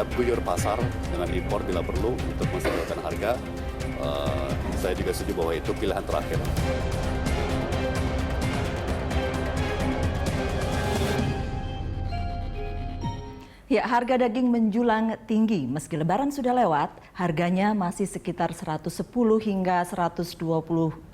siap guyur pasar dengan impor bila perlu untuk menstabilkan harga. Saya juga setuju bahwa itu pilihan terakhir. Ya, harga daging menjulang tinggi. Meski Lebaran sudah lewat, harganya masih sekitar 110 hingga 120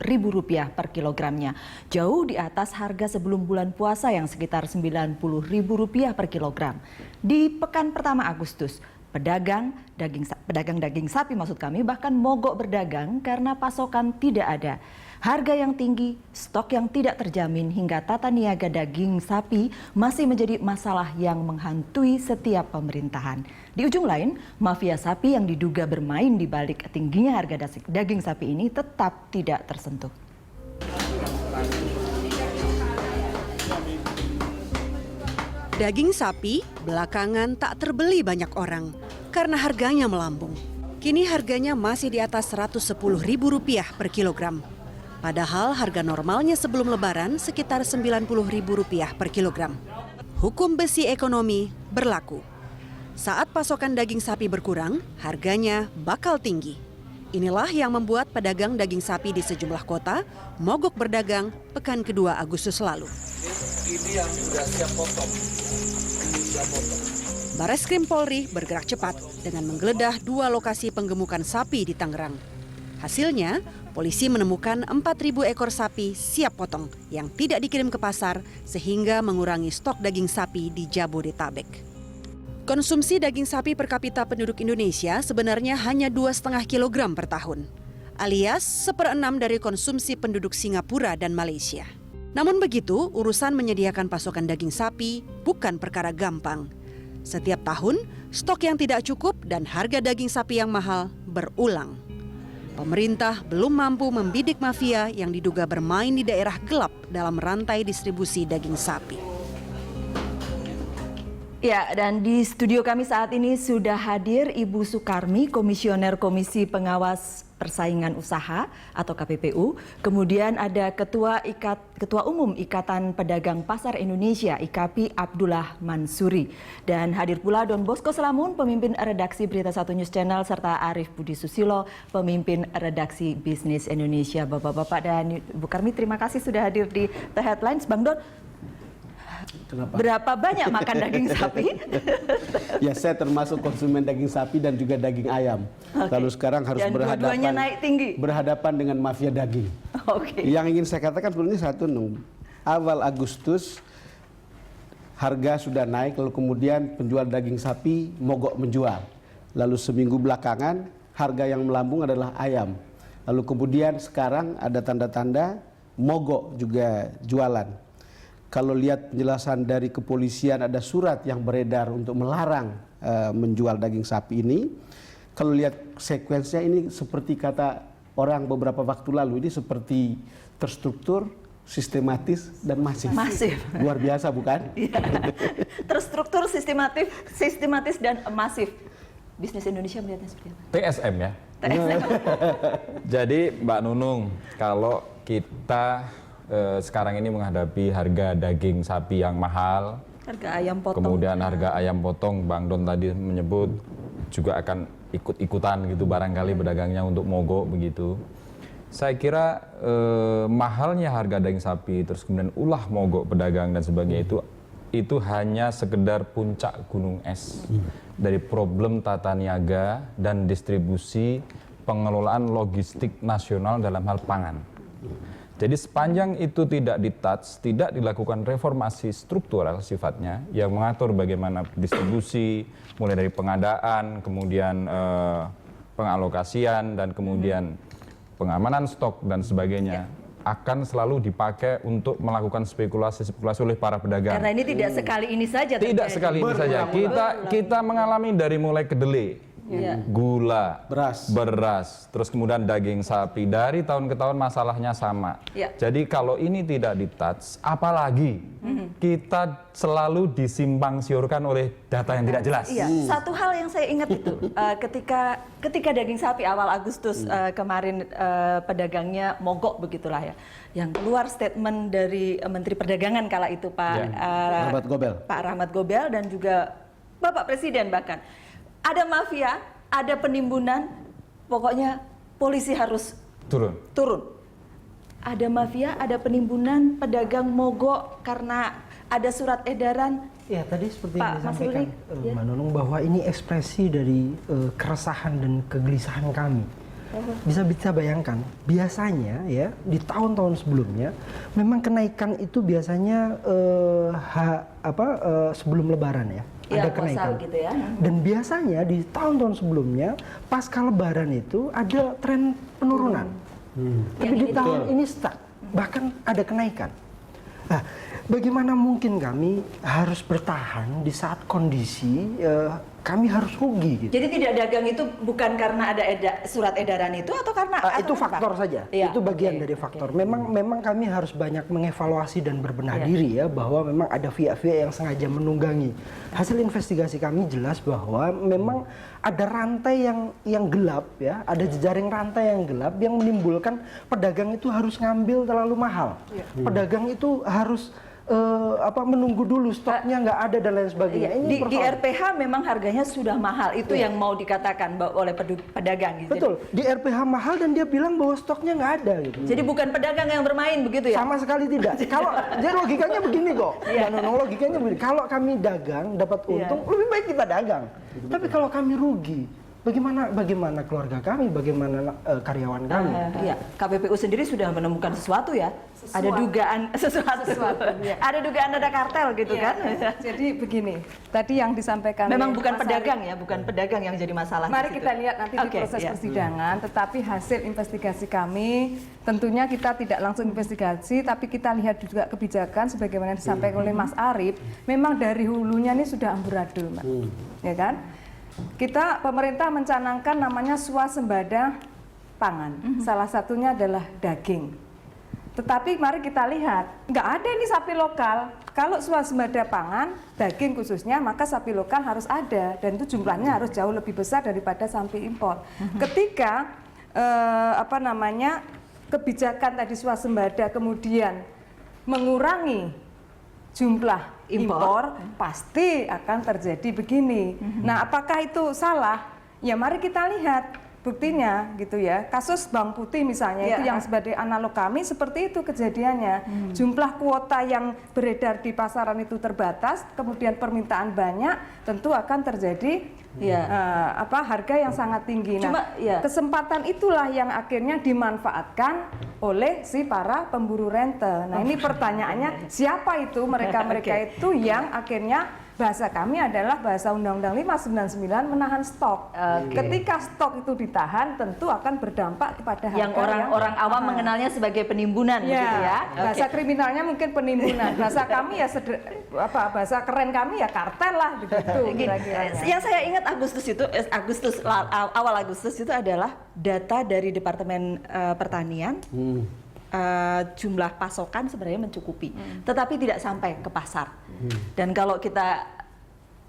ribu rupiah per kilogramnya. Jauh di atas harga sebelum bulan puasa yang sekitar 90 ribu rupiah per kilogram. Di pekan pertama Agustus, pedagang daging sapi maksud kami bahkan mogok berdagang karena pasokan tidak ada. Harga yang tinggi, stok yang tidak terjamin hingga tata niaga daging sapi masih menjadi masalah yang menghantui setiap pemerintahan. Di ujung lain, mafia sapi yang diduga bermain di balik tingginya harga daging sapi ini tetap tidak tersentuh. Daging sapi belakangan tak terbeli banyak orang karena harganya melambung. Kini harganya masih di atas Rp110.000 per kilogram. Padahal harga normalnya sebelum Lebaran sekitar Rp90.000 per kilogram. Hukum besi ekonomi berlaku. Saat pasokan daging sapi berkurang, harganya bakal tinggi. Inilah yang membuat pedagang daging sapi di sejumlah kota mogok berdagang pekan kedua Agustus lalu. Ini yang sudah siap potong. Ini siap potong. Bareskrim Polri bergerak cepat dengan menggeledah 2 lokasi penggemukan sapi di Tangerang. Hasilnya, polisi menemukan 4.000 ekor sapi siap potong yang tidak dikirim ke pasar sehingga mengurangi stok daging sapi di Jabodetabek. Konsumsi daging sapi per kapita penduduk Indonesia sebenarnya hanya 2,5 kg per tahun, alias 1/6 dari konsumsi penduduk Singapura dan Malaysia. Namun begitu, urusan menyediakan pasokan daging sapi bukan perkara gampang. Setiap tahun, stok yang tidak cukup dan harga daging sapi yang mahal berulang. Pemerintah belum mampu membidik mafia yang diduga bermain di daerah gelap dalam rantai distribusi daging sapi. Ya, dan di studio kami saat ini sudah hadir Ibu Sukarmi, Komisioner Komisi Pengawas Persaingan Usaha atau KPPU. Kemudian ada Ketua Umum Ikatan Pedagang Pasar Indonesia IKAPI Abdullah Mansuri. Dan hadir pula Don Bosco Selamun, pemimpin redaksi Berita 1 News Channel, serta Arif Budi Susilo, pemimpin redaksi Bisnis Indonesia. Bapak-bapak dan Ibu Karmi, terima kasih sudah hadir di The Headlines. Bang Don, kenapa? Berapa banyak makan daging sapi? Ya, saya termasuk konsumen daging sapi dan juga daging ayam. Oke. Lalu sekarang harus Dan dua-duanya naik tinggi. berhadapan dengan mafia daging. Oke. Yang ingin saya katakan sebenarnya satu, awal Agustus harga sudah naik, lalu kemudian penjual daging sapi mogok menjual. Lalu seminggu belakangan harga yang melambung adalah ayam. Lalu kemudian sekarang ada tanda-tanda mogok juga jualan. Kalau lihat penjelasan dari kepolisian, ada surat yang beredar untuk melarang menjual daging sapi ini. Kalau lihat sekuensinya ini seperti kata orang beberapa waktu lalu, ini seperti terstruktur, sistematis, dan masif. Masif. Luar biasa bukan? Ya. Terstruktur, sistematis dan masif. Bisnis Indonesia melihatnya seperti apa? TSM ya. Jadi Mbak Nunung, kalau kita sekarang ini menghadapi harga daging sapi yang mahal, Harga ayam potong. kemudian harga ayam potong, Bang Don tadi menyebut juga akan ikut-ikutan gitu barangkali pedagangnya untuk mogok begitu. Saya kira mahalnya harga daging sapi, terus kemudian ulah mogok pedagang dan sebagainya itu hanya sekedar puncak gunung es dari problem tata niaga dan distribusi pengelolaan logistik nasional dalam hal pangan. Jadi sepanjang itu tidak di-touch, tidak dilakukan reformasi struktural sifatnya yang mengatur bagaimana distribusi, mulai dari pengadaan, kemudian pengalokasian, dan kemudian pengamanan stok dan sebagainya, akan selalu dipakai untuk melakukan spekulasi-spekulasi oleh para pedagang. Karena ini tidak sekali ini saja. Tidak sekali ini saja. Kita mengalami dari mulai kedelai, gula, beras, terus kemudian daging sapi. Dari tahun ke tahun masalahnya sama. Jadi kalau ini tidak di-touch, apalagi kita selalu disimpang siurkan oleh data yang tidak jelas. Iya, satu hal yang saya ingat itu ketika daging sapi awal Agustus kemarin pedagangnya mogok begitulah ya. Yang keluar statement dari Menteri Perdagangan kala itu Pak Rahmat Gobel. Pak Rahmat Gobel dan juga Bapak Presiden bahkan. ada mafia, ada penimbunan, pokoknya polisi harus turun. Ada mafia, ada penimbunan, pedagang mogok karena ada surat edaran. Ya, tadi seperti Pak yang disampaikan Mas Mbak Nunung, bahwa ini ekspresi dari keresahan dan kegelisahan kami. Bisa bayangkan, biasanya ya di tahun-tahun sebelumnya memang kenaikan itu biasanya sebelum Lebaran ya, Ya, ada kenaikan. gitu ya. Dan biasanya di tahun-tahun sebelumnya pasca Lebaran itu ada tren penurunan. Tapi di tahun ini stuck, bahkan ada kenaikan. Nah, bagaimana mungkin kami harus bertahan di saat kondisi kami harus rugi gitu. Jadi tidak dagang itu bukan karena ada surat edaran itu atau karena Itu faktor saja. Ya, Itu bagian dari faktor. Memang kami harus banyak mengevaluasi dan berbenah diri ya, bahwa memang ada pihak-pihak yang sengaja menunggangi. Hasil investigasi kami jelas bahwa memang ada rantai yang gelap ya, ada jejaring rantai yang gelap yang menimbulkan pedagang itu harus ngambil terlalu mahal. Pedagang itu harus menunggu dulu stoknya nggak ada dan lain sebagainya. Ini Di RPH memang harganya sudah mahal, itu yang mau dikatakan oleh pedagang gitu. Betul, di RPH mahal dan dia bilang bahwa stoknya nggak ada gitu. Jadi bukan pedagang yang bermain begitu ya? Sama sekali tidak. Kalau jadi logikanya begini kok. Logikanya begini. Kalau kami dagang dapat untung, lebih baik kita dagang. Tapi kalau kami rugi, bagaimana keluarga kami, bagaimana karyawan kami? Iya, KPPU sendiri sudah menemukan sesuatu ya? Ada dugaan sesuatu. Ya. Ada dugaan ada kartel gitu Ya, kan? Jadi begini, tadi yang disampaikan Memang oleh bukan Mas pedagang Arief, ya, bukan pedagang yang jadi masalah. Mari di situ. kita lihat nanti di Oke, proses iya. persidangan, tetapi hasil investigasi kami tentunya kita tidak langsung investigasi, tapi kita lihat juga kebijakan sebagaimana disampaikan oleh Mas Arief, memang dari hulunya ini sudah amburadul, Mbak. Ya kan? Kita pemerintah mencanangkan namanya swasembada pangan. Salah satunya adalah daging. Tetapi mari kita lihat, nggak ada ini sapi lokal. Kalau swasembada pangan, daging khususnya, maka sapi lokal harus ada. Dan itu jumlahnya harus jauh lebih besar daripada sapi impor. Ketika kebijakan tadi swasembada kemudian mengurangi jumlah impor, pasti akan terjadi begini. Nah, apakah itu salah? Ya mari kita lihat buktinya gitu ya. Kasus Bawang Putih misalnya itu yang sebagai analog kami seperti itu kejadiannya. Jumlah kuota yang beredar di pasaran itu terbatas, kemudian permintaan banyak, tentu akan terjadi harga yang sangat tinggi. Nah, kesempatan itulah yang akhirnya dimanfaatkan oleh si para pemburu rente. Nah, ini pertanyaannya siapa itu mereka-mereka itu yang akhirnya bahasa kami adalah bahasa Undang-Undang 599 menahan stok. Ketika stok itu ditahan, tentu akan berdampak kepada harga yang orang awam mengenalnya sebagai penimbunan begitu ya. Bahasa kriminalnya mungkin penimbunan. Bahasa kami ya bahasa keren kami ya kartel lah begitu. Yang saya ingat awal Agustus itu adalah data dari Departemen Pertanian. Jumlah pasokan sebenarnya mencukupi, tetapi tidak sampai ke pasar. Dan kalau kita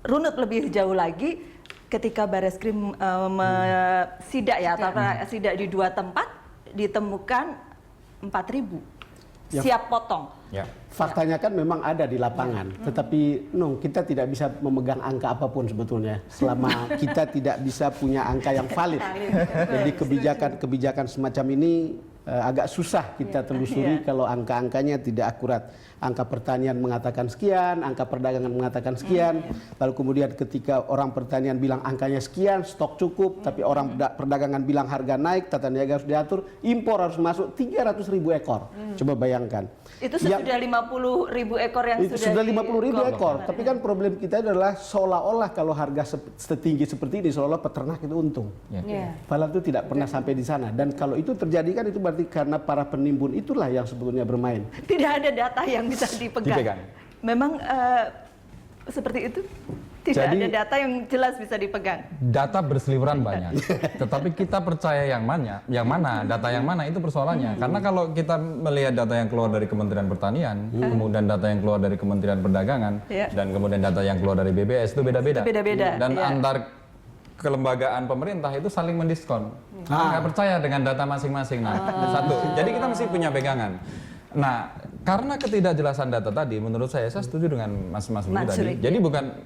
runut lebih jauh lagi, ketika Bareskrim sidak di 2 tempat, ditemukan 4.000 siap potong. Faktanya kan memang ada di lapangan, tetapi kita tidak bisa memegang angka apapun sebetulnya selama kita tidak bisa punya angka yang valid. Jadi kebijakan semacam ini agak susah kita telusuri kalau angka-angkanya tidak akurat. Angka pertanian mengatakan sekian, angka perdagangan mengatakan sekian, lalu kemudian ketika orang pertanian bilang angkanya sekian, stok cukup, tapi orang perdagangan bilang harga naik, tata niaga harus diatur, impor harus masuk 300.000 ekor. Coba bayangkan. Itu sudah 50.000 ekor yang itu sudah 50.000 ekor. Tapi kan problem kita adalah seolah-olah kalau harga setinggi seperti ini, seolah-olah peternak itu untung. Padahal itu tidak pernah sampai di sana. Dan kalau itu terjadi kan itu berarti karena para penimbun itulah yang sebetulnya bermain. Tidak ada data yang bisa dipegang. Memang seperti itu. Tidak ada data yang jelas bisa dipegang. Data berseliweran banyak, tetapi kita percaya yang mana, data yang mana itu persoalannya. Karena kalau kita melihat data yang keluar dari Kementerian Pertanian, kemudian data yang keluar dari Kementerian Perdagangan, dan kemudian data yang keluar dari BBS itu beda-beda. Dan antar kelembagaan pemerintah itu saling mendiskon. Nggak percaya dengan data masing-masing. Nah, satu. Jadi kita mesti punya pegangan. Nah, Karena ketidakjelasan data tadi, menurut saya setuju dengan Mas Budi tadi. Mansuri, Jadi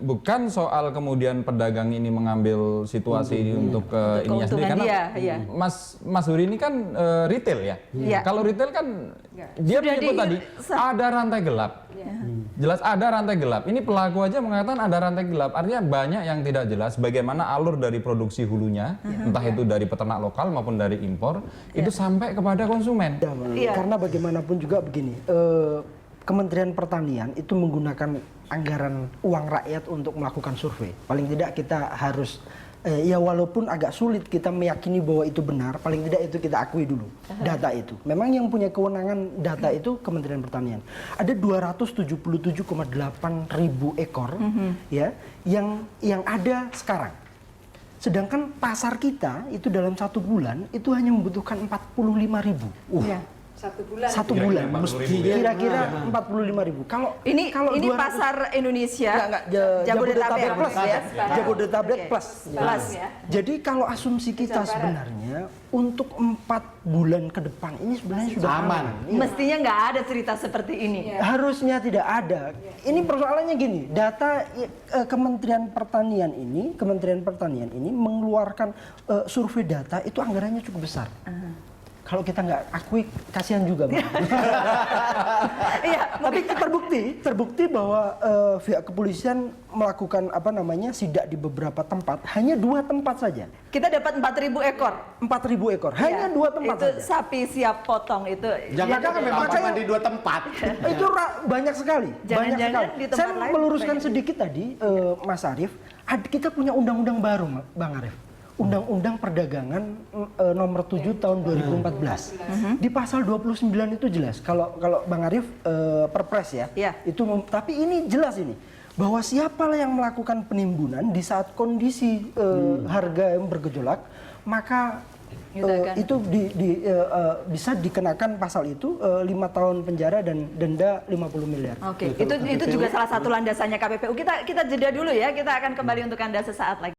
bukan soal kemudian pedagang ini mengambil situasi ini untuk ininya sendiri, karena dia, Mas Huri ini kan retail ya. Kalau retail kan dia Sudah menyebut tadi ada rantai gelap. Jelas ada rantai gelap. Ini pelaku aja mengatakan ada rantai gelap. Artinya banyak yang tidak jelas bagaimana alur dari produksi hulunya, entah itu dari peternak lokal maupun dari impor, itu sampai kepada konsumen. Karena bagaimanapun juga begini, Kementerian Pertanian itu menggunakan anggaran uang rakyat untuk melakukan survei. Paling tidak kita harus, ya walaupun agak sulit kita meyakini bahwa itu benar, paling tidak itu kita akui dulu data itu. Memang yang punya kewenangan data itu Kementerian Pertanian. Ada 277,8 ribu ekor ya yang ada sekarang. Sedangkan pasar kita itu dalam 1 bulan itu hanya membutuhkan 45 ribu. Satu bulan kira-kira 45 ribu. Kalau ini pasar Indonesia Jabodetabek plus ya, Jabodetabek Oke. plus. Ya. Jadi kalau asumsi kita sebenarnya untuk 4 bulan ke depan ini sebenarnya sudah aman. Iya. Mestinya nggak ada cerita seperti ini. Harusnya tidak ada. Ini persoalannya gini, data Kementerian Pertanian ini mengeluarkan survei data itu anggarannya cukup besar. Kalau kita nggak akui, kasihan juga, Bang. Iya, Tapi terbukti bahwa pihak kepolisian melakukan sidak di beberapa tempat, hanya 2 tempat saja. kita dapat 4.000 ekor. 4.000 ekor, hanya 2 tempat itu saja. sapi siap potong itu. Jangan memang cuma di 2 tempat. Itu banyak sekali. Jangan-jangan di tempat Saya lain meluruskan banyak. sedikit tadi, Mas Arief, kita punya undang-undang baru, Bang Arief. Undang-Undang Perdagangan nomor 7 tahun 2014. Di pasal 29 itu jelas. Kalau Bang Arief Perpres ya. Itu tapi ini jelas ini bahwa siapa yang melakukan penimbunan di saat kondisi harga yang bergejolak, maka itu bisa dikenakan pasal itu 5 tahun penjara dan denda 50 miliar. Oke, itu juga salah satu landasannya KPPU. Kita jeda dulu ya. Kita akan kembali untuk Anda sesaat lagi.